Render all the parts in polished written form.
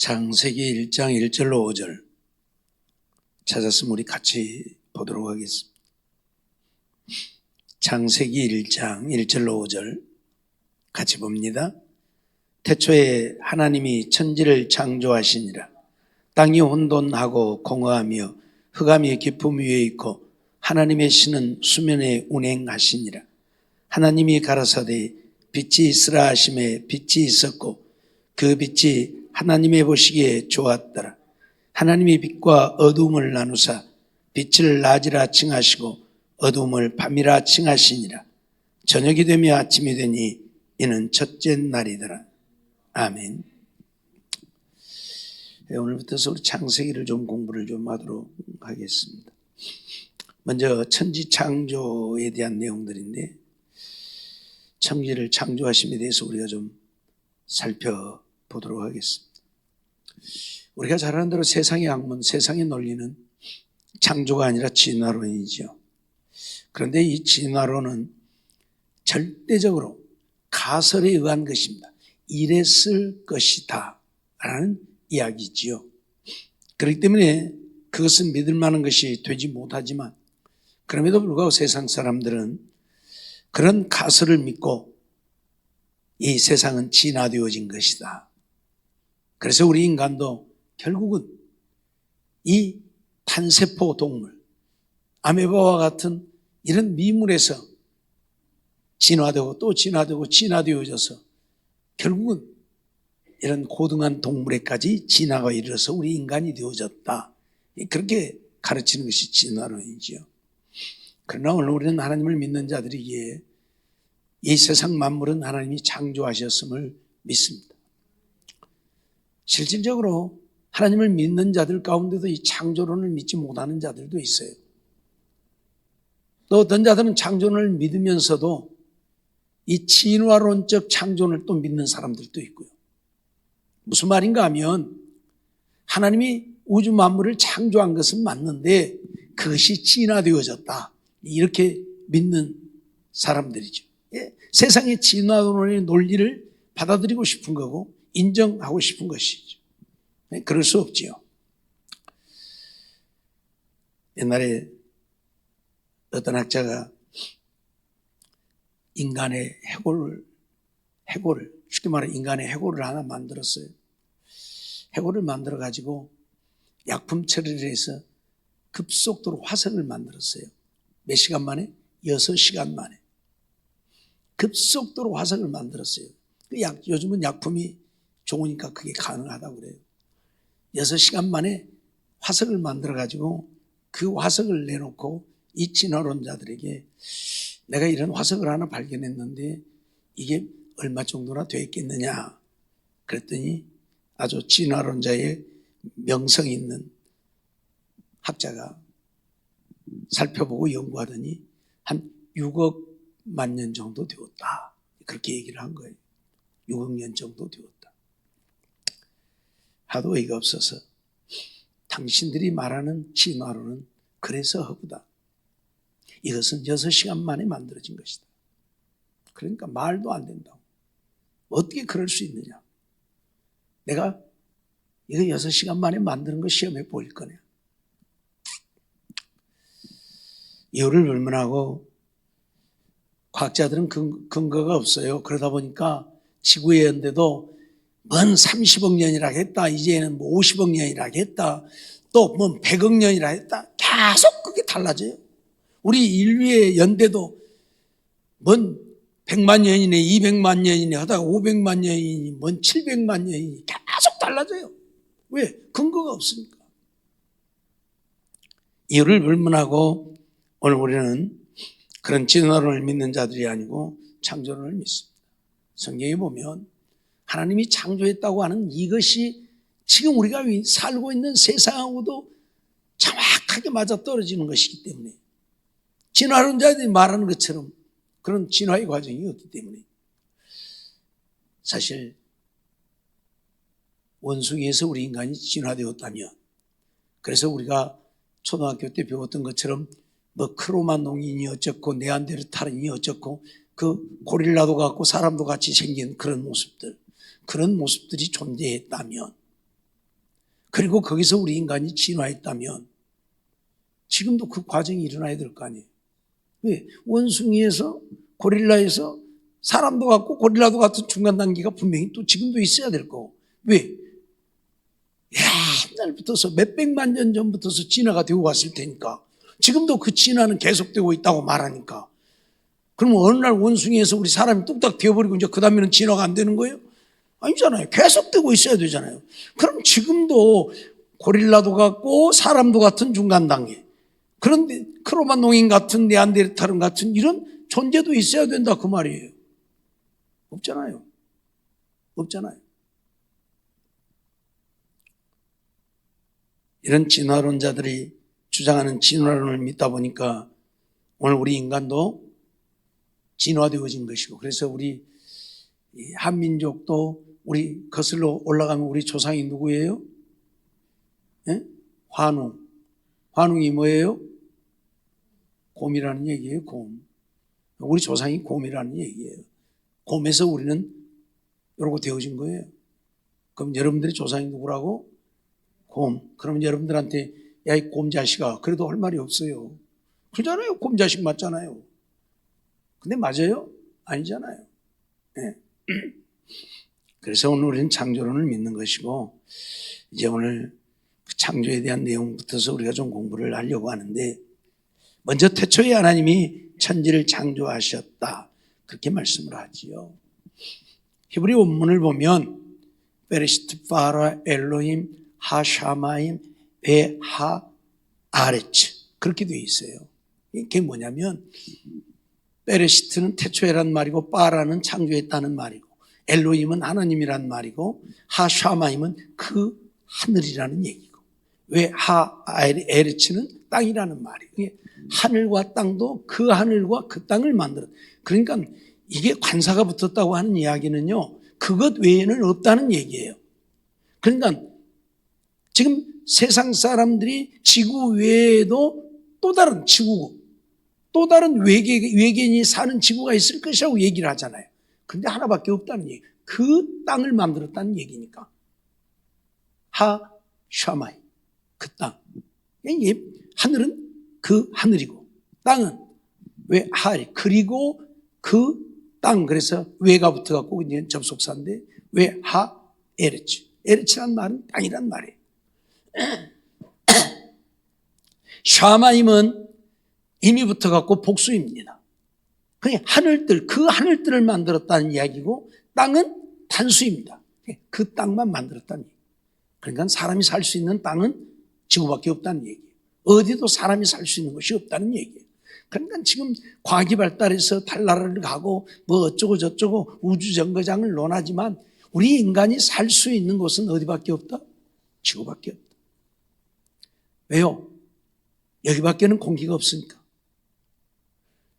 창세기 1장 1절로 5절 찾았으면 우리 같이 보도록 하겠습니다. 창세기 1장 1절로 5절 같이 봅니다. 태초에 하나님이 천지를 창조하시니라. 땅이 혼돈하고 공허하며 흑암이 깊음 위에 있고 하나님의 신은 수면에 운행하시니라. 하나님이 가라사대 빛이 있으라 하심에 빛이 있었고 그 빛이 하나님의 보시기에 좋았더라. 하나님이 빛과 어두움을 나누사 빛을 낮이라 칭하시고 어두움을 밤이라 칭하시니라. 저녁이 되며 아침이 되니 이는 첫째 날이더라. 아멘. 오늘부터 우리 창세기를 좀 공부를 좀 하도록 하겠습니다. 먼저 천지 창조에 대한 내용들인데, 천지를 창조하심에 대해서 우리가 좀 살펴보도록 하겠습니다. 우리가 잘 아는 대로 세상의 학문, 세상의 논리는 창조가 아니라 진화론이죠. 그런데 이 진화론은 절대적으로 가설에 의한 것입니다. 이랬을 것이다 라는 이야기지요. 그렇기 때문에 그것은 믿을 만한 것이 되지 못하지만, 그럼에도 불구하고 세상 사람들은 그런 가설을 믿고 이 세상은 진화되어진 것이다. 그래서 우리 인간도 결국은 이 단세포 동물, 아메바와 같은 이런 미물에서 진화되고 또 진화되고 진화되어져서 결국은 이런 고등한 동물에까지 진화가 이르러서 우리 인간이 되어졌다. 그렇게 가르치는 것이 진화론이지요. 그러나 오늘 우리는 하나님을 믿는 자들이기에 이 세상 만물은 하나님이 창조하셨음을 믿습니다. 실질적으로 하나님을 믿는 자들 가운데도 이 창조론을 믿지 못하는 자들도 있어요. 또 어떤 자들은 창조론을 믿으면서도 이 진화론적 창조론을 또 믿는 사람들도 있고요. 무슨 말인가 하면 하나님이 우주 만물을 창조한 것은 맞는데 그것이 진화되어졌다, 이렇게 믿는 사람들이죠. 세상의 진화론의 논리를 받아들이고 싶은 거고 인정하고 싶은 것이죠. 그럴 수 없지요. 옛날에 어떤 학자가 인간의 해골을 쉽게 말해 인간의 해골을 하나 만들었어요. 해골을 만들어 가지고 약품 처리를 해서 급속도로 화석을 만들었어요. 몇 시간 만에? 6시간 만에 급속도로 화석을 만들었어요. 요즘은 약품이 좋으니까 그게 가능하다고 그래요. 6시간 만에 화석을 만들어 가지고 그 화석을 내놓고 이 진화론자들에게 내가 이런 화석을 하나 발견했는데 이게 얼마 정도나 되겠느냐 그랬더니 아주 진화론자의 명성 있는 학자가 살펴보고 연구하더니 한 6억만 년 정도 되었다, 그렇게 얘기를 한 거예요. 6억 년 정도 되었다. 하도 어이가 없어서 당신들이 말하는 진화론은 그래서 허구다. 이것은 6시간 만에 만들어진 것이다. 그러니까 말도 안 된다고. 어떻게 그럴 수 있느냐. 내가 이거 6시간 만에 만드는 거 시험해 보일 거냐. 이유를 불문하고 과학자들은 근거가 없어요. 그러다 보니까 지구의 연대도 먼 30억 년이라 했다, 이제는 뭐 50억 년이라 했다, 또 뭐 100억 년이라 했다. 계속 그게 달라져요. 우리 인류의 연대도 먼 100만 년이네, 200만 년이네 하다가 500만 년이니, 먼 700만 년이니 계속 달라져요. 왜? 근거가 없으니까. 이유를 불문하고 오늘 우리는 그런 진화론을 믿는 자들이 아니고 창조론을 믿습니다. 성경에 보면 하나님이 창조했다고 하는 이것이 지금 우리가 살고 있는 세상하고도 정확하게 맞아떨어지는 것이기 때문에, 진화론자들이 말하는 것처럼 그런 진화의 과정이 없기 때문에, 사실 원숭이에서 우리 인간이 진화되었다면, 그래서 우리가 초등학교 때 배웠던 것처럼 뭐 크로마뇽인이 어쩌고 네안데르탈인이 어쩌고 그 고릴라도 같고 사람도 같이 생긴 그런 모습들이 존재했다면 그리고 거기서 우리 인간이 진화했다면 지금도 그 과정이 일어나야 될 거 아니에요. 왜? 원숭이에서 고릴라에서 사람도 같고 고릴라도 같은 중간 단계가 분명히 또 지금도 있어야 될 거고. 왜? 옛날부터서 몇백만 년 전부터서 진화가 되고 왔을 테니까 지금도 그 진화는 계속되고 있다고 말하니까 그러면 어느 날 원숭이에서 우리 사람이 뚝딱 되어버리고 이제 그 다음에는 진화가 안 되는 거예요? 아니잖아요. 계속되고 있어야 되잖아요. 그럼 지금도 고릴라도 같고 사람도 같은 중간 단계, 그런데 크로마뇽인 같은 네안데르탈인 같은 이런 존재도 있어야 된다 그 말이에요. 없잖아요. 없잖아요. 이런 진화론자들이 주장하는 진화론을 믿다 보니까 오늘 우리 인간도 진화되어진 것이고, 그래서 우리 한민족도 우리 거슬러 올라가면 우리 조상이 누구예요? 예? 환웅. 환웅이 뭐예요? 곰이라는 얘기예요. 곰. 우리 조상이 곰이라는 얘기예요. 곰에서 우리는 이러고 되어진 거예요. 그럼 여러분들의 조상이 누구라고? 곰. 그러면 여러분들한테 야, 이 곰 자식아, 그래도 할 말이 없어요. 그러잖아요. 곰 자식 맞잖아요. 근데 맞아요? 아니잖아요. 네. 그래서 오늘 우리는 창조론을 믿는 것이고, 이제 오늘 그 창조에 대한 내용부터서 우리가 좀 공부를 하려고 하는데, 먼저 태초에 하나님이 천지를 창조하셨다, 그렇게 말씀을 하지요. 히브리 원문을 보면 베레시트 바라 엘로힘 하샤마임 베하 아레츠, 그렇게 되어 있어요. 이게 뭐냐면 베레시트는 태초에란 말이고, 바라는 창조했다는 말이고, 엘로힘은 하나님이란 말이고, 하샤마임은 그 하늘이라는 얘기고, 왜 하에르츠는 땅이라는 말이에요. 하늘과 땅도 그 하늘과 그 땅을 만들어. 그러니까 이게 관사가 붙었다고 하는 이야기는요, 그것 외에는 없다는 얘기예요. 그러니까 지금 세상 사람들이 지구 외에도 또 다른 지구고 또 다른 외계인이 사는 지구가 있을 것이라고 얘기를 하잖아요. 근데 하나밖에 없다는 얘기. 그 땅을 만들었다는 얘기니까. 하샤마이, 그 땅. 하늘은 그 하늘이고, 땅은 왜 하리, 그리고 그 땅, 그래서 외가 붙어갖고 이제 접속사인데 왜 에르츠. 에르츠란 말은 땅이란 말이에요. 샤마임은 이미 붙어갖고 복수입니다. 그냥 하늘들, 그 하늘들을 만들었다는 이야기고, 땅은 단수입니다. 그 땅만 만들었다는 얘기. 그러니까 사람이 살 수 있는 땅은 지구밖에 없다는 얘기예요. 어디도 사람이 살 수 있는 것이 없다는 얘기예요. 그러니까 지금 과학이 발달해서 달나라를 가고 뭐 어쩌고 저쩌고 우주정거장을 논하지만 우리 인간이 살 수 있는 곳은 어디밖에 없다? 지구밖에 없다. 왜요? 여기밖에는 공기가 없으니까.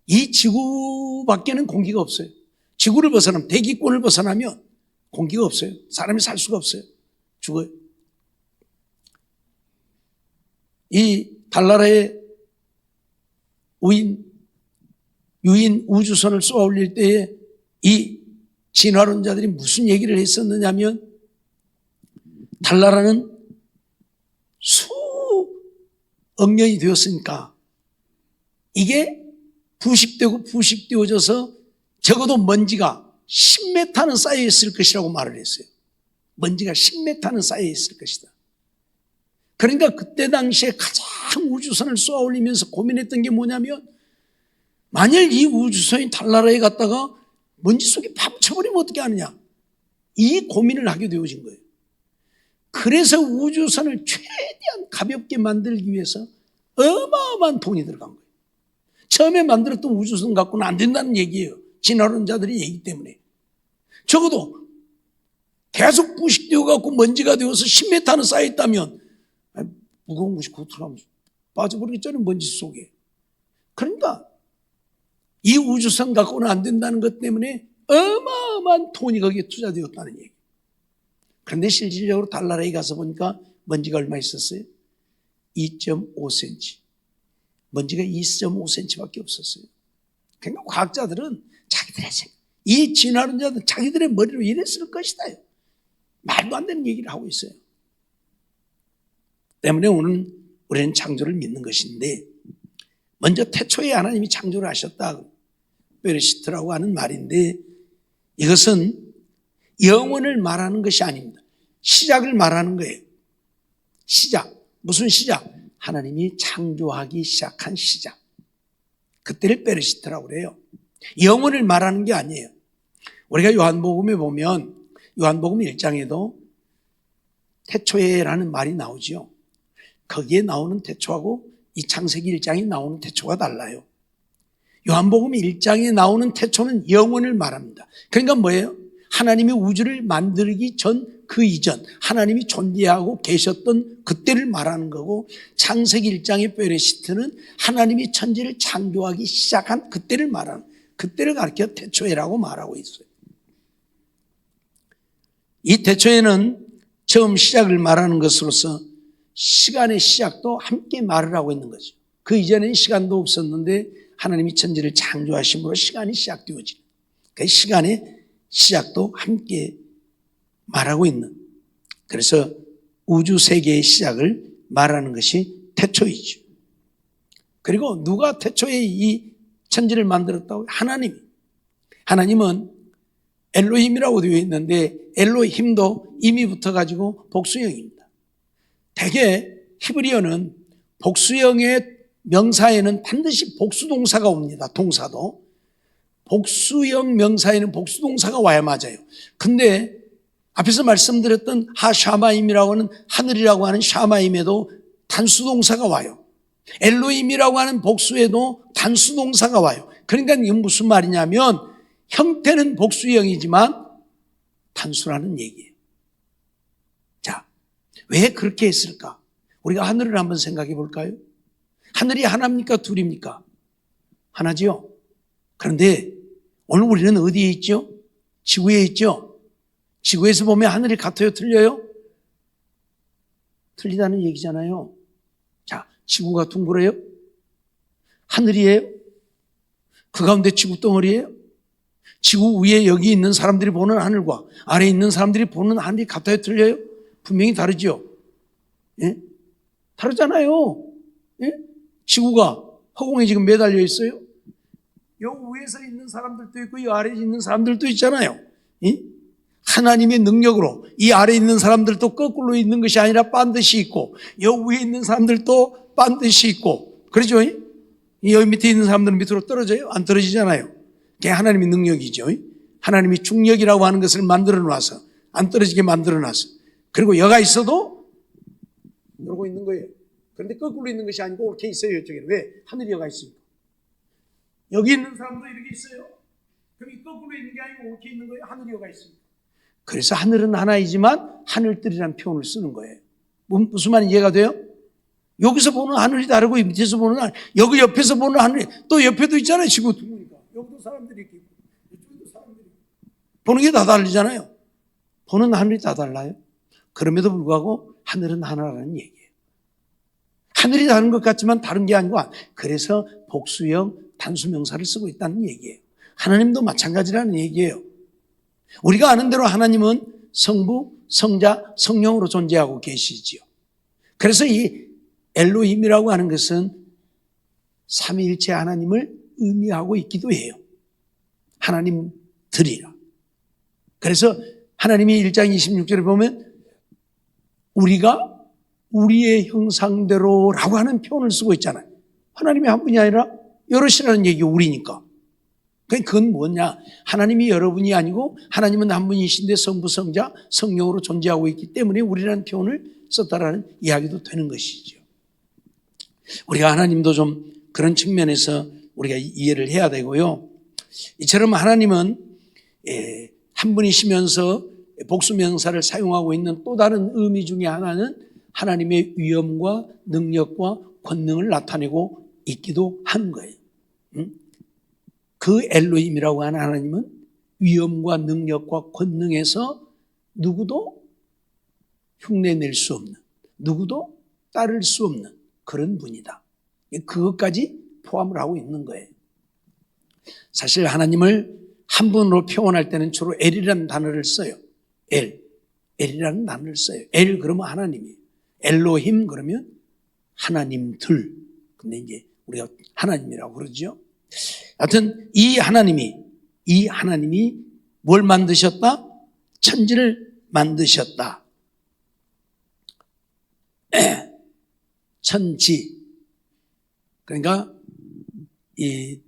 이 지구밖에는 공기가 없어요. 지구를 벗어나면, 대기권을 벗어나면 공기가 없어요. 사람이 살 수가 없어요. 죽어요. 이 달나라에 유인 우주선을 쏘아 올릴 때에 이 진화론자들이 무슨 얘기를 했었느냐면, 달나라는 수억 년이 되었으니까 이게 부식되어져서 적어도 먼지가 10m는 쌓여 있을 것이라고 말을 했어요. 먼지가 10m는 쌓여 있을 것이다. 그러니까 그때 당시에 가장 우주선을 쏘아 올리면서 고민했던 게 뭐냐면, 만일 이 우주선이 달나라에 갔다가 먼지 속에 파묻혀버리면 어떻게 하느냐, 이 고민을 하게 되어진 거예요. 그래서 우주선을 최대한 가볍게 만들기 위해서 어마어마한 돈이 들어간 거예요. 처음에 만들었던 우주선 갖고는 안 된다는 얘기예요. 진화론자들의 얘기 때문에. 적어도 계속 부식되어 갖고 먼지가 되어서 10m는 쌓여있다면 무거운 것이 고트라면서 빠져버리겠잖아요, 먼지 속에. 그러니까 이 우주선 갖고는 안 된다는 것 때문에 어마어마한 돈이 거기에 투자되었다는 얘기. 그런데 실질적으로 달나라에 가서 보니까 먼지가 얼마 있었어요? 2.5cm. 먼지가 2.5cm밖에 없었어요. 그러니까 과학자들은 자기들의 이 진화론자들 자기들의 머리로 이랬을 것이다. 말도 안 되는 얘기를 하고 있어요. 때문에 오늘 우리는 창조를 믿는 것인데, 먼저 태초에 하나님이 창조를 하셨다. 베레시트라고 하는 말인데, 이것은 영원을 말하는 것이 아닙니다. 시작을 말하는 거예요. 시작. 무슨 시작? 하나님이 창조하기 시작한 시작. 그때를 베레시트라고 그래요. 영원을 말하는 게 아니에요. 우리가 요한복음에 보면 요한복음 1장에도 태초에라는 말이 나오죠. 거기에 나오는 태초하고 이 창세기 1장에 나오는 태초가 달라요. 요한복음 1장에 나오는 태초는 영원을 말합니다. 그러니까 뭐예요? 하나님이 우주를 만들기 전 그 이전 하나님이 존재하고 계셨던 그때를 말하는 거고, 창세기 1장의 베레시트는 하나님이 천지를 창조하기 시작한 그때를 말하는, 그때를 가르쳐 태초에라고 말하고 있어요. 이 태초에는 처음 시작을 말하는 것으로서 시간의 시작도 함께 말을 하고 있는 거죠. 그 이전에는 시간도 없었는데 하나님이 천지를 창조하심으로 시간이 시작되어지는, 그 시간의 시작도 함께 말하고 있는, 그래서 우주 세계의 시작을 말하는 것이 태초이죠. 그리고 누가 태초에 이 천지를 만들었다고? 하나님은 엘로힘이라고 되어 있는데 엘로힘도 이미 붙어가지고 복수형입니다. 대개 히브리어는 복수형의 명사에는 반드시 복수동사가 옵니다. 동사도. 복수형 명사에는 복수동사가 와야 맞아요. 근데 앞에서 말씀드렸던 하샤마임이라고 하는 하늘이라고 하는 샤마임에도 단수동사가 와요. 엘로힘이라고 하는 복수에도 단수동사가 와요. 그러니까 이건 무슨 말이냐면 형태는 복수형이지만 단수라는 얘기예요. 자, 왜 그렇게 했을까? 우리가 하늘을 한번 생각해 볼까요? 하늘이 하나입니까? 둘입니까? 하나지요. 그런데 오늘 우리는 어디에 있죠? 지구에 있죠? 지구에서 보면 하늘이 같아요? 틀려요? 틀리다는 얘기잖아요. 자, 지구가 둥그래요? 하늘이에요? 그 가운데 지구 덩어리예요? 지구 위에 여기 있는 사람들이 보는 하늘과 아래에 있는 사람들이 보는 하늘이 같아요? 틀려요? 분명히 다르죠? 예? 다르잖아요. 예? 지구가 허공에 지금 매달려 있어요. 여 위에서 있는 사람들도 있고 이 아래에 있는 사람들도 있잖아요. 예? 하나님의 능력으로 이 아래에 있는 사람들도 거꾸로 있는 것이 아니라 반드시 있고, 여 위에 있는 사람들도 반드시 있고, 그렇죠? 여기 밑에 있는 사람들은 밑으로 떨어져요? 안 떨어지잖아요. 그게 하나님의 능력이죠. 하나님이 중력이라고 하는 것을 만들어 놔서 안 떨어지게 만들어 놔서, 그리고 여가 있어도 이러고 있는 거예요. 그런데 거꾸로 있는 것이 아니고 이렇게 있어요. 이쪽에는. 왜? 하늘이 여가 있으니까. 여기 있는 사람도 이렇게 있어요. 그럼 이 거꾸로 있는 게 아니고 이렇게 있는 거예요. 하늘이 여가 있으니까. 그래서 하늘은 하나이지만 하늘들이라는 표현을 쓰는 거예요. 무슨 말인지 이해가 돼요? 여기서 보는 하늘이 다르고 밑에서 보는 하늘, 여기 옆에서 보는 하늘이 또 옆에도 있잖아요. 지구 둥그니까 여기도 사람들이 있고 이쪽에도 사람들이 있고 보는 게 다 다르잖아요. 보는 하늘이 다 달라요. 그럼에도 불구하고 하늘은 하나라는 얘기예요. 하늘이 다른 것 같지만 다른 게 아니고, 그래서 복수형 단수명사를 쓰고 있다는 얘기예요. 하나님도 마찬가지라는 얘기예요. 우리가 아는 대로 하나님은 성부, 성자, 성령으로 존재하고 계시지요. 그래서 이 엘로힘이라고 하는 것은 삼위일체 하나님을 의미하고 있기도 해요. 하나님들이라. 그래서 하나님이 1장 26절에 보면 우리가 우리의 형상대로라고 하는 표현을 쓰고 있잖아요. 하나님이 한 분이 아니라 여럿이라는 얘기가 우리니까. 그건 뭐냐? 하나님이 여러분이 아니고 하나님은 한 분이신데 성부, 성자, 성령으로 존재하고 있기 때문에 우리라는 표현을 썼다라는 이야기도 되는 것이죠. 우리가 하나님도 좀 그런 측면에서 우리가 이해를 해야 되고요. 이처럼 하나님은 한 분이시면서 복수명사를 사용하고 있는 또 다른 의미 중에 하나는 하나님의 위엄과 능력과 권능을 나타내고 있기도 하는 거예요. 그 엘로힘이라고 하는 하나님은 위엄과 능력과 권능에서 누구도 흉내낼 수 없는, 누구도 따를 수 없는 그런 분이다. 그것까지 포함을 하고 있는 거예요. 사실 하나님을 한 분으로 표현할 때는 주로 엘이라는 단어를 써요. 엘이라는 단어를 써요. 엘 그러면 하나님이에요. 엘로힘 그러면 하나님들. 근데 이제 우리가 하나님이라고 그러죠. 하여튼 이 하나님이 뭘 만드셨다? 천지를 만드셨다. 천지. 그러니까 이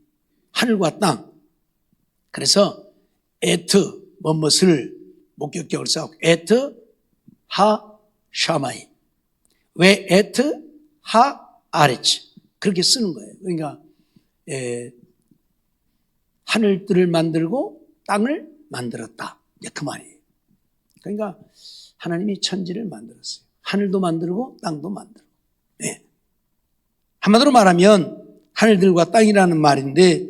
하늘과 땅. 그래서 에트 뭐뭇을 목격격을 써고 에트 하 샤마이. 왜 에트 하 아레츠 그렇게 쓰는 거예요. 그러니까 하늘들을 만들고 땅을 만들었다. 그 말이에요. 그러니까 하나님이 천지를 만들었어요. 하늘도 만들고 땅도 만들고. 네. 한마디로 말하면 하늘들과 땅이라는 말인데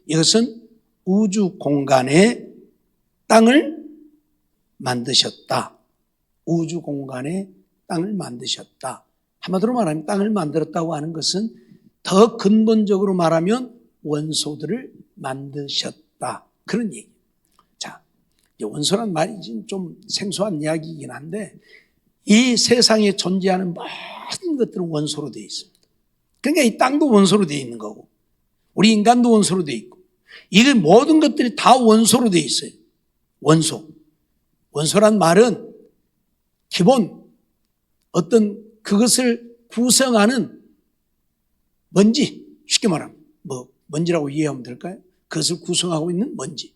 이것은 우주 공간에 땅을 만드셨다. 우주 공간에 땅을 만드셨다. 한마디로 말하면 땅을 만들었다고 하는 것은 더 근본적으로 말하면 원소들을 만드셨다. 그런 얘기. 자, 원소란 말이 좀 생소한 이야기이긴 한데 이 세상에 존재하는 모든 것들은 원소로 되어 있습니다. 그러니까 이 땅도 원소로 되어 있는 거고 우리 인간도 원소로 되어 있고 이 모든 것들이 다 원소로 되어 있어요. 원소. 원소란 말은 기본 어떤 그것을 구성하는 먼지, 쉽게 말하면 먼지라고 이해하면 될까요? 그것을 구성하고 있는 먼지.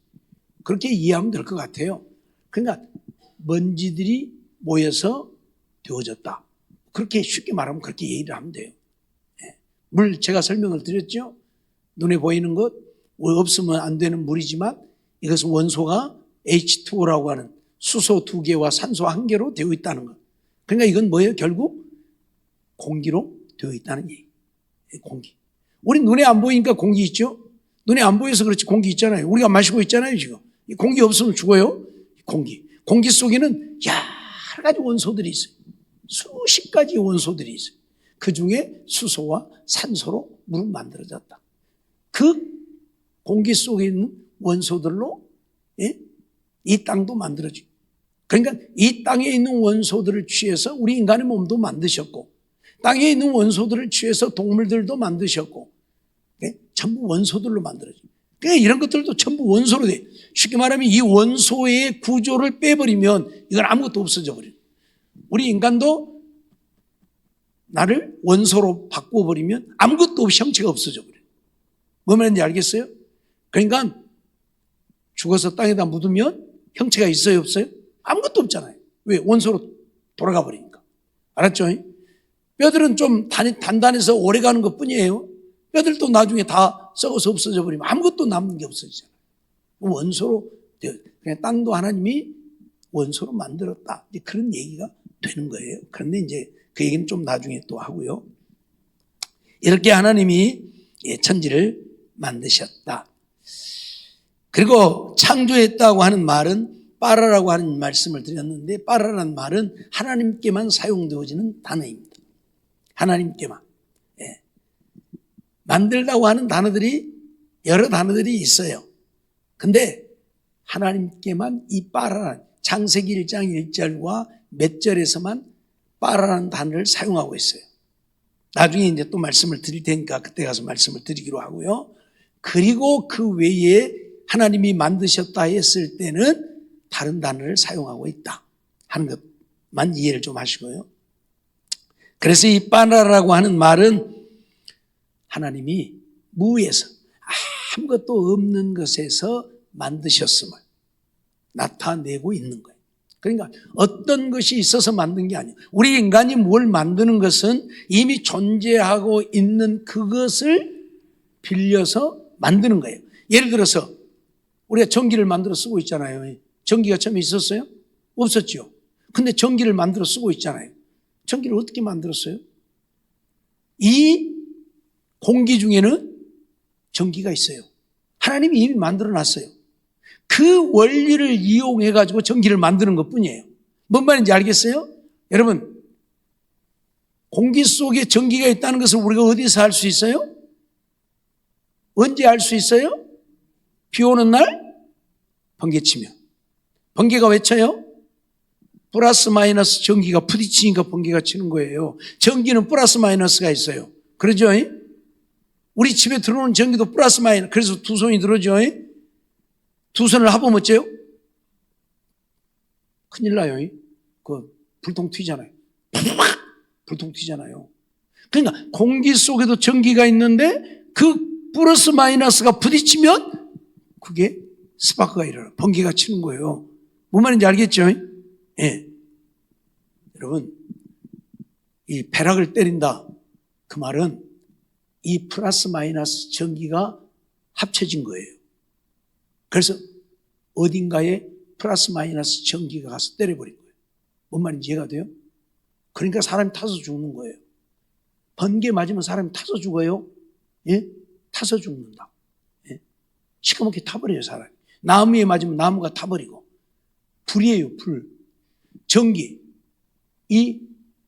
그렇게 이해하면 될 것 같아요. 그러니까 먼지들이 모여서 되어졌다. 그렇게 쉽게 말하면 그렇게 이해를 하면 돼요. 물 제가 설명을 드렸죠. 눈에 보이는 것 없으면 안 되는 물이지만 이것은 원소가 H2O라고 하는 수소 2개와 산소 1개로 되어 있다는 것. 그러니까 이건 뭐예요? 결국 공기로 되어 있다는 얘기. 공기. 우리 눈에 안 보이니까 공기 있죠? 눈에 안 보여서 그렇지 공기 있잖아요. 우리가 마시고 있잖아요, 지금. 공기 없으면 죽어요. 공기. 공기 속에는 여러 가지 원소들이 있어요. 수십 가지 원소들이 있어요. 그 중에 수소와 산소로 물은 만들어졌다. 그 공기 속에 있는 원소들로 이 땅도 만들어지고. 그러니까 이 땅에 있는 원소들을 취해서 우리 인간의 몸도 만드셨고 땅에 있는 원소들을 취해서 동물들도 만드셨고 전부 원소들로 만들어져요. 그러니까 이런 것들도 전부 원소로 돼요. 쉽게 말하면 이 원소의 구조를 빼버리면 이건 아무것도 없어져 버려요. 우리 인간도 나를 원소로 바꿔버리면 아무것도 없이 형체가 없어져 버려요. 뭐 말인지 알겠어요? 그러니까 죽어서 땅에다 묻으면 형체가 있어요, 없어요? 아무것도 없잖아요. 왜? 원소로 돌아가 버리니까. 알았죠? 뼈들은 좀 단단해서 오래 가는 것 뿐이에요. 뼈들도 나중에 다 썩어서 없어져 버리면 아무것도 남는 게 없어지잖아요. 원소로, 그냥 땅도 하나님이 원소로 만들었다. 이제 그런 얘기가 되는 거예요. 그런데 이제 그 얘기는 좀 나중에 또 하고요. 이렇게 하나님이 천지를 만드셨다. 그리고 창조했다고 하는 말은 빠라라고 하는 말씀을 드렸는데 빠라라는 말은 하나님께만 사용되어지는 단어입니다. 하나님께만. 만들다고 하는 단어들이 여러 단어들이 있어요. 근데 하나님께만 이 빠라라는 창세기 1장 1절과 몇 절에서만 빠라라는 단어를 사용하고 있어요. 나중에 이제 또 말씀을 드릴 테니까 그때 가서 말씀을 드리기로 하고요. 그리고 그 외에 하나님이 만드셨다 했을 때는 다른 단어를 사용하고 있다 하는 것만 이해를 좀 하시고요. 그래서 이 빠라라고 하는 말은 하나님이 무에서 아무것도 없는 것에서 만드셨음을 나타내고 있는 거예요. 그러니까 어떤 것이 있어서 만든 게 아니에요. 우리 인간이 뭘 만드는 것은 이미 존재하고 있는 그것을 빌려서 만드는 거예요. 예를 들어서 우리가 전기를 만들어 쓰고 있잖아요. 전기가 처음에 있었어요? 없었죠. 근데 전기를 만들어 쓰고 있잖아요. 전기를 어떻게 만들었어요? 이 공기 중에는 전기가 있어요. 하나님이 이미 만들어 놨어요. 그 원리를 이용해가지고 전기를 만드는 것 뿐이에요. 뭔 말인지 알겠어요? 여러분, 공기 속에 전기가 있다는 것을 우리가 어디서 알 수 있어요? 언제 알 수 있어요? 비 오는 날 번개 치면. 번개가 왜 쳐요? 플러스 마이너스 전기가 부딪히니까 번개가 치는 거예요. 전기는 플러스 마이너스가 있어요. 그러죠? 우리 집에 들어오는 전기도 플러스 마이너스. 그래서 두 손이 들어오죠? 두 손을 합하면 어째요? 큰일 나요. 그 불통 튀잖아요. 불통 튀잖아요. 그러니까 공기 속에도 전기가 있는데 그 플러스 마이너스가 부딪히면 그게 스파크가 일어나, 번개가 치는 거예요. 뭔 말인지 알겠죠? 예. 여러분, 이 벼락을 때린다. 그 말은 이 플러스 마이너스 전기가 합쳐진 거예요. 그래서 어딘가에 플러스 마이너스 전기가 가서 때려버린 거예요. 뭔 말인지 이해가 돼요? 그러니까 사람이 타서 죽는 거예요. 번개 맞으면 사람이 타서 죽어요. 예? 타서 죽는다. 예? 시커멓게 타버려요, 사람이. 나무에 맞으면 나무가 타버리고. 불이에요, 불. 전기. 이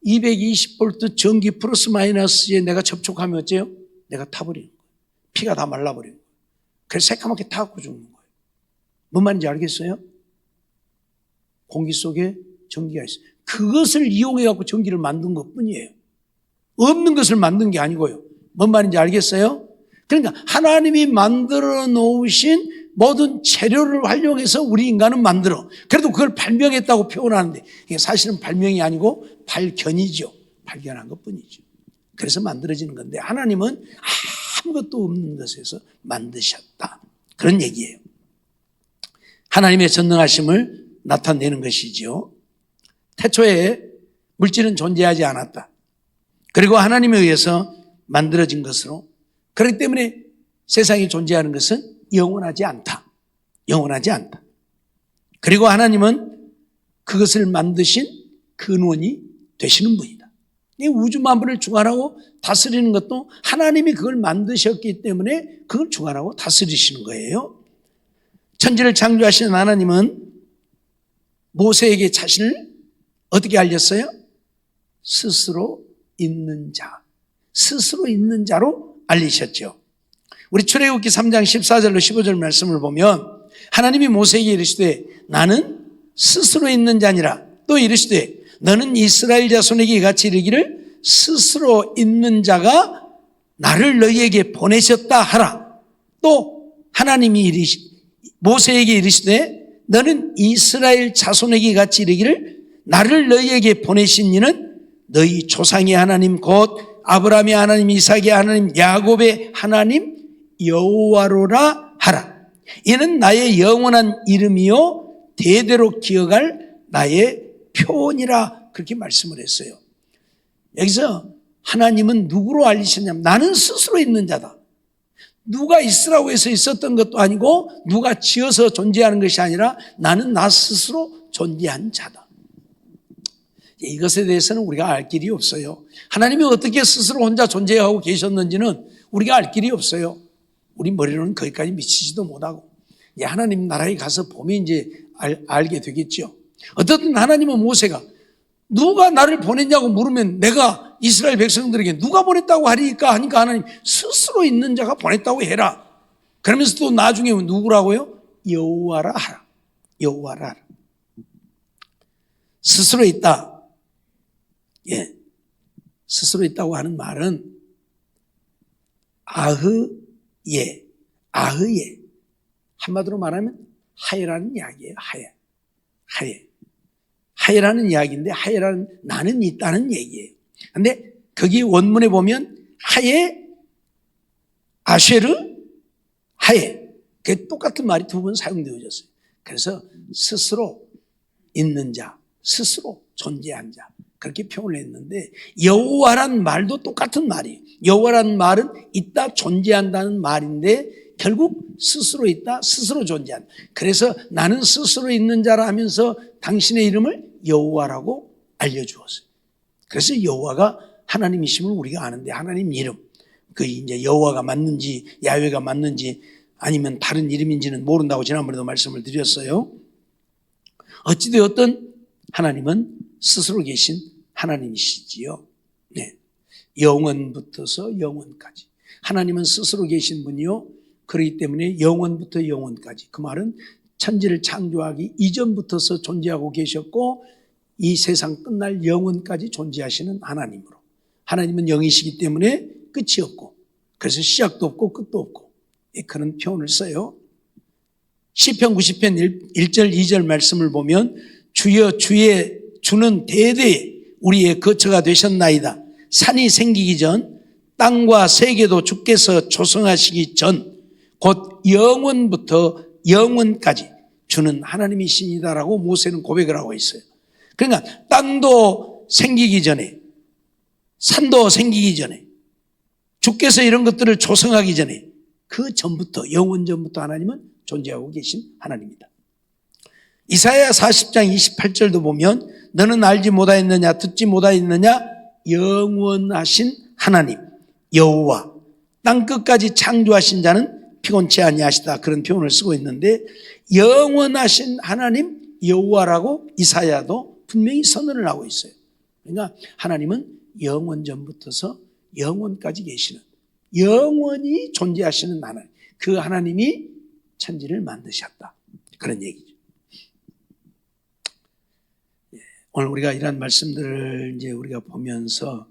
220V 전기 플러스 마이너스에 내가 접촉하면 어째요? 내가 타버리는 거예요. 피가 다 말라버리는 거예요. 그래서 새까맣게 타갖고 죽는 거예요. 뭔 말인지 알겠어요? 공기 속에 전기가 있어요. 그것을 이용해갖고 전기를 만든 것 뿐이에요. 없는 것을 만든 게 아니고요. 뭔 말인지 알겠어요? 그러니까 하나님이 만들어 놓으신 모든 재료를 활용해서 우리 인간은 만들어. 그래도 그걸 발명했다고 표현하는데 이게 사실은 발명이 아니고 발견이죠. 발견한 것 뿐이죠. 그래서 만들어지는 건데 하나님은 아무것도 없는 것에서 만드셨다. 그런 얘기예요. 하나님의 전능하심을 나타내는 것이죠. 태초에 물질은 존재하지 않았다. 그리고 하나님에 의해서 만들어진 것으로, 그렇기 때문에 세상이 존재하는 것은 영원하지 않다. 영원하지 않다. 그리고 하나님은 그것을 만드신 근원이 되시는 분이다. 이 우주 만물을 주관하고 다스리는 것도 하나님이 그걸 만드셨기 때문에 그걸 주관하고 다스리시는 거예요. 천지를 창조하신 하나님은 모세에게 자신을 어떻게 알렸어요? 스스로 있는 자. 스스로 있는 자로 알리셨죠. 우리 출애굽기 3장 14절로 15절 말씀을 보면 하나님이 모세에게 이르시되 나는 스스로 있는 자니라. 또 이르시되 너는 이스라엘 자손에게 이같이 이르기를 스스로 있는 자가 나를 너희에게 보내셨다 하라. 또 하나님이 모세에게 이르시되 너는 이스라엘 자손에게 이같이 이르기를 나를 너희에게 보내신 이는 너희 조상의 하나님 곧 아브라함의 하나님, 이삭의 하나님, 야곱의 하나님 여호와로라 하라. 이는 나의 영원한 이름이요 대대로 기억할 나의 표언이라. 그렇게 말씀을 했어요. 여기서 하나님은 누구로 알리셨냐면 나는 스스로 있는 자다. 누가 있으라고 해서 있었던 것도 아니고 누가 지어서 존재하는 것이 아니라 나는 나 스스로 존재한 자다. 이것에 대해서는 우리가 알 길이 없어요. 하나님이 어떻게 스스로 혼자 존재하고 계셨는지는 우리가 알 길이 없어요. 우리 머리로는 거기까지 미치지도 못하고. 하나님 나라에 가서 보면 이제 알게 되겠죠. 어떻든 하나님은 모세가 누가 나를 보냈냐고 물으면 내가 이스라엘 백성들에게 누가 보냈다고 하니까 하나님 스스로 있는 자가 보냈다고 해라. 그러면서 또 나중에 누구라고요? 여호와라 하라. 여호와라 하라. 스스로 있다. 예, 스스로 있다고 하는 말은 아흐예, 아흐예. 한마디로 말하면 하예라는 이야기예요. 하예. 하예라는 이야기인데 하예라는 나는 있다는 얘기예요. 근데 거기 원문에 보면 하예, 아쉐르, 하예. 그 똑같은 말이 두 번 사용되어졌어요. 그래서 스스로 있는 자, 스스로 존재한 자. 그렇게 표현을 했는데 여호와란 말도 똑같은 말이에요. 여호와란 말은 있다 존재한다는 말인데 결국 스스로 있다 스스로 존재한다. 그래서 나는 스스로 있는 자라 하면서 당신의 이름을 여호와라고 알려주었어요. 그래서 여호와가 하나님이심을 우리가 아는데 하나님 이름 그 이제 여호와가 맞는지 야훼가 맞는지 아니면 다른 이름인지는 모른다고 지난번에도 말씀을 드렸어요. 어찌되었든 하나님은 스스로 계신 하나님이시지요. 네. 영원부터서 영원까지. 하나님은 스스로 계신 분이요. 그렇기 때문에 영원부터 영원까지. 그 말은 천지를 창조하기 이전부터서 존재하고 계셨고 이 세상 끝날 영원까지 존재하시는 하나님으로. 하나님은 영이시기 때문에 끝이 없고, 그래서 시작도 없고 끝도 없고, 그런 표현을 써요. 시편 90편 1절 2절 말씀을 보면 주여 주는 대대에 우리의 거처가 되셨나이다. 산이 생기기 전 땅과 세계도 주께서 조성하시기 전 곧 영원부터 영원까지 주는 하나님이십니다라고 모세는 고백을 하고 있어요. 그러니까 땅도 생기기 전에, 산도 생기기 전에, 주께서 이런 것들을 조성하기 전에 그 전부터, 영원 전부터 하나님은 존재하고 계신 하나님입니다. 이사야 40장 28절도 보면 너는 알지 못하였느냐 듣지 못하였느냐 영원하신 하나님 여호와 땅끝까지 창조하신 자는 피곤치 아니하시다, 그런 표현을 쓰고 있는데, 영원하신 하나님 여호와라고 이사야도 분명히 선언을 하고 있어요. 그러니까 하나님은 영원 전부터서 영원까지 계시는, 영원히 존재하시는 하나님, 그 하나님이 천지를 만드셨다, 그런 얘기죠. 오늘 우리가 이런 말씀들을 이제 우리가 보면서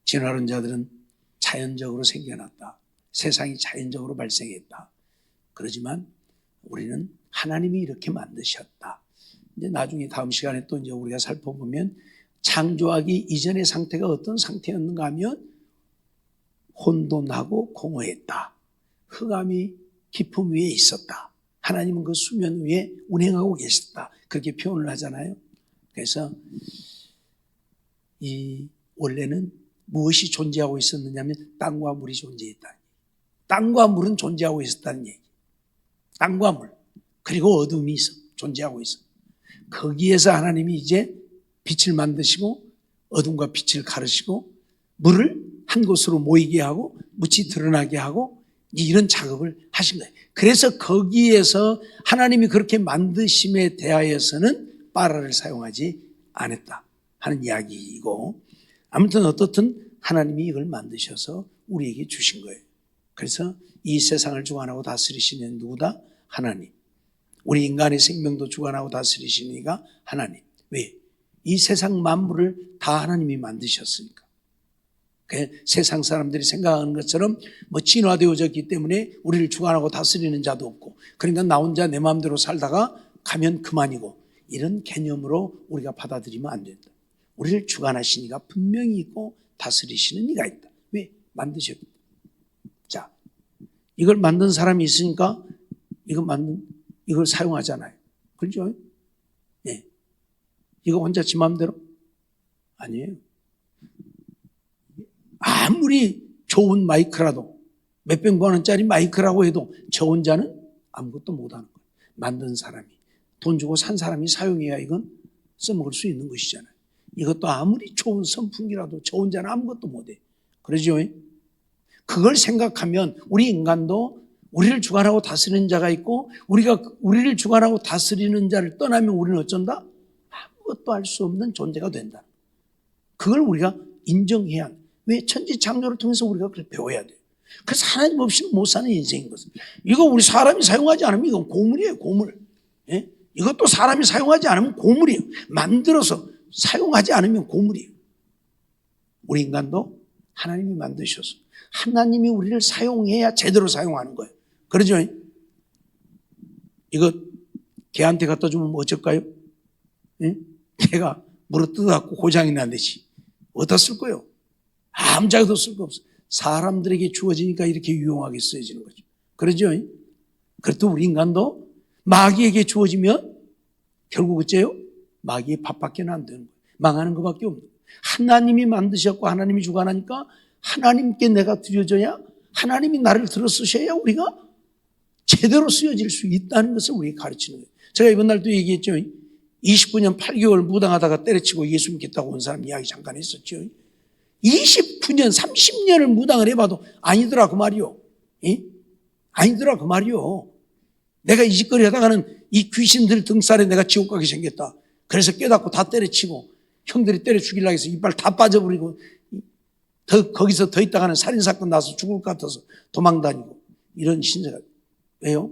진화론자들은 자연적으로 생겨났다, 세상이 자연적으로 발생했다, 그러지만 우리는 하나님이 이렇게 만드셨다. 이제 나중에 다음 시간에 또 이제 우리가 살펴보면 창조하기 이전의 상태가 어떤 상태였는가 하면 혼돈하고 공허했다, 흑암이 깊음 위에 있었다, 하나님은 그 수면 위에 운행하고 계셨다, 그렇게 표현을 하잖아요. 그래서 이 원래는 무엇이 존재하고 있었느냐면 땅과 물이 존재했다. 땅과 물은 존재하고 있었다는 얘기. 땅과 물, 그리고 어둠이 존재하고 있어. 거기에서 하나님이 이제 빛을 만드시고 어둠과 빛을 가르시고 물을 한 곳으로 모이게 하고 묻이 드러나게 하고 이런 작업을 하신 거예요. 그래서 거기에서 하나님이 그렇게 만드심에 대하여서는 빠라를 사용하지 않았다 하는 이야기이고, 아무튼 어떻든 하나님이 이걸 만드셔서 우리에게 주신 거예요. 그래서 이 세상을 주관하고 다스리시는 누구다? 하나님. 우리 인간의 생명도 주관하고 다스리시는 이가 하나님. 왜? 이 세상 만물을 다 하나님이 만드셨으니까. 세상 사람들이 생각하는 것처럼 뭐 진화되어졌기 때문에 우리를 주관하고 다스리는 자도 없고, 그러니까 나 혼자 내 마음대로 살다가 가면 그만이고, 이런 개념으로 우리가 받아들이면 안 된다. 우리를 주관하신 이가 분명히 있고 다스리시는 이가 있다. 왜? 만드셨기 때문에. 자, 이걸 만든 사람이 있으니까 이걸 사용하잖아요. 그렇죠? 예. 이거 혼자 지 마음대로? 아니에요. 아무리 좋은 마이크라도, 몇백만 원짜리 마이크라고 해도 저 혼자는 아무것도 못하는 거예요. 만든 사람이, 돈 주고 산 사람이 사용해야 이건 써먹을 수 있는 것이잖아요. 이것도 아무리 좋은 선풍기라도 저 혼자는 아무것도 못해. 그러죠? 그걸 생각하면 우리 인간도 우리를 주관하고 다스리는 자가 있고, 우리가 우리를 주관하고 다스리는 자를 떠나면 우리는 어쩐다? 아무것도 할 수 없는 존재가 된다. 그걸 우리가 인정해야 한다. 왜? 천지창조를 통해서 우리가 그걸 배워야 돼요. 그래서 하나님 없이는 못 사는 인생인 것은, 이거 우리 사람이 사용하지 않으면 이건 고물이에요, 고물. 예? 이것도 사람이 사용하지 않으면 고물이에요. 만들어서 사용하지 않으면 고물이에요. 우리 인간도 하나님이 만드셔서 하나님이 우리를 사용해야 제대로 사용하는 거예요. 그러죠? 이거 개한테 갖다 주면 뭐 어쩔까요? 예? 개가 물어 뜯어갖고 고장이 난다지 어디다 쓸 거예요? 아무 자기도 쓸 거 없어. 사람들에게 주어지니까 이렇게 유용하게 쓰여지는 거죠. 그러죠? 그래도 우리 인간도 마귀에게 주어지면 결국 어째요? 마귀의 밥밖에 안 되는 거예요. 망하는 것밖에 없는 거예요. 하나님이 만드셨고 하나님이 주관하니까 하나님께 내가 드려져야, 하나님이 나를 들어 쓰셔야 우리가 제대로 쓰여질 수 있다는 것을 우리에게 가르치는 거예요. 제가 이번 날도 얘기했죠. 29년 8개월 무당하다가 때려치고 예수 믿겠다고 온 사람 이야기 잠깐 했었죠. 29년, 30년을 무당을 해봐도 아니더라 그 말이요. 예? 아니더라 그 말이요. 내가 이 짓거리 하다가는 이 귀신들 등살에 내가 지옥 가게 생겼다. 그래서 깨닫고 다 때려치고 형들이 때려 죽이려고 해서 이빨 다 빠져버리고 거기서 더 있다가는 살인사건 나서 죽을 것 같아서 도망다니고 이런 신세가. 왜요?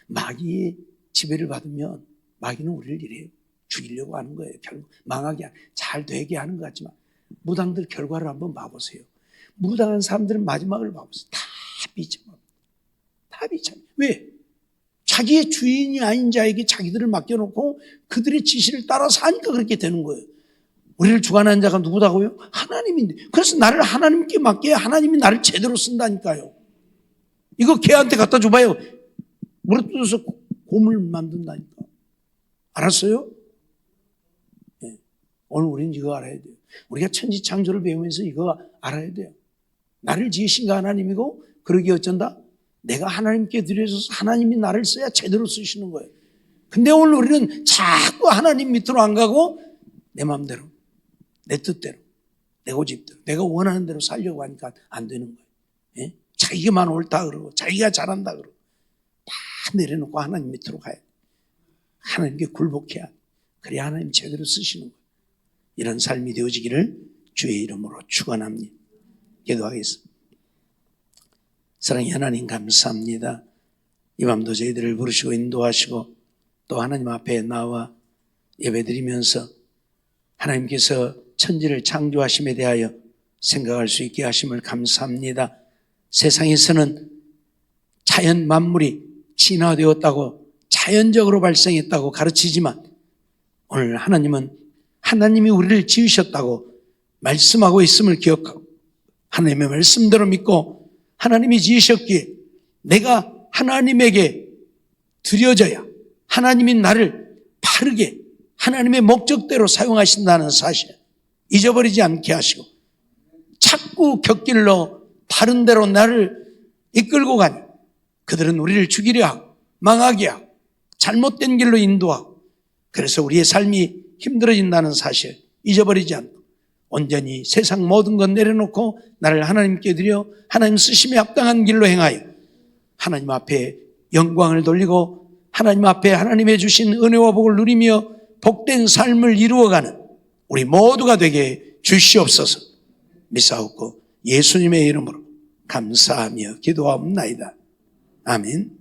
마귀의 지배를 받으면 마귀는 우리를 이래요. 죽이려고 하는 거예요. 결국 망하게, 잘 되게 하는 것 같지만 무당들 결과를 한번 봐보세요. 무당한 사람들은 마지막을 봐보세요. 다 비참합니다. 다 비참합니다. 왜? 자기의 주인이 아닌 자에게 자기들을 맡겨놓고 그들의 지시를 따라서 하니까 그렇게 되는 거예요. 우리를 주관하는 자가 누구다고요? 하나님인데. 그래서 나를 하나님께 맡겨야 하나님이 나를 제대로 쓴다니까요. 이거 걔한테 갖다 줘봐요. 무릎 뜯어서 고물 만든다니까. 알았어요? 네. 오늘 우리는 이거 알아야 돼요. 우리가 천지창조를 배우면서 이거 알아야 돼요. 나를 지으신 거 하나님이고 그러기에 어쩐다? 내가 하나님께 드려져서 하나님이 나를 써야 제대로 쓰시는 거예요. 근데 오늘 우리는 자꾸 하나님 밑으로 안 가고 내 마음대로, 내 뜻대로, 내 고집대로, 내가 원하는 대로 살려고 하니까 안 되는 거예요. 예? 자기만 옳다 그러고 자기가 잘한다 그러고 다 내려놓고 하나님 밑으로 가야 돼. 하나님께 굴복해야 돼. 그래야 하나님 제대로 쓰시는 거예요. 이런 삶이 되어지기를 주의 이름으로 축원합니다. 기도하겠습니다. 사랑의 하나님 감사합니다. 이 밤도 저희들을 부르시고 인도하시고 또 하나님 앞에 나와 예배드리면서 하나님께서 천지를 창조하심에 대하여 생각할 수 있게 하심을 감사합니다. 세상에서는 자연 만물이 진화되었다고 자연적으로 발생했다고 가르치지만 오늘 하나님은 하나님이 우리를 지으셨다고 말씀하고 있음을 기억하고 하나님의 말씀대로 믿고 하나님이 지으셨기에 내가 하나님에게 드려져야 하나님이 나를 바르게 하나님의 목적대로 사용하신다는 사실 잊어버리지 않게 하시고 자꾸 곁길로 바른 대로 나를 이끌고 가니 그들은 우리를 죽이려 하고 망하게 하고 잘못된 길로 인도하고 그래서 우리의 삶이 힘들어진다는 사실 잊어버리지 않고 온전히 세상 모든 것 내려놓고 나를 하나님께 드려 하나님 쓰심에 합당한 길로 행하여 하나님 앞에 영광을 돌리고 하나님 앞에 하나님의 주신 은혜와 복을 누리며 복된 삶을 이루어가는 우리 모두가 되게 주시옵소서. 믿사옵고 예수님의 이름으로 감사하며 기도하옵나이다. 아멘.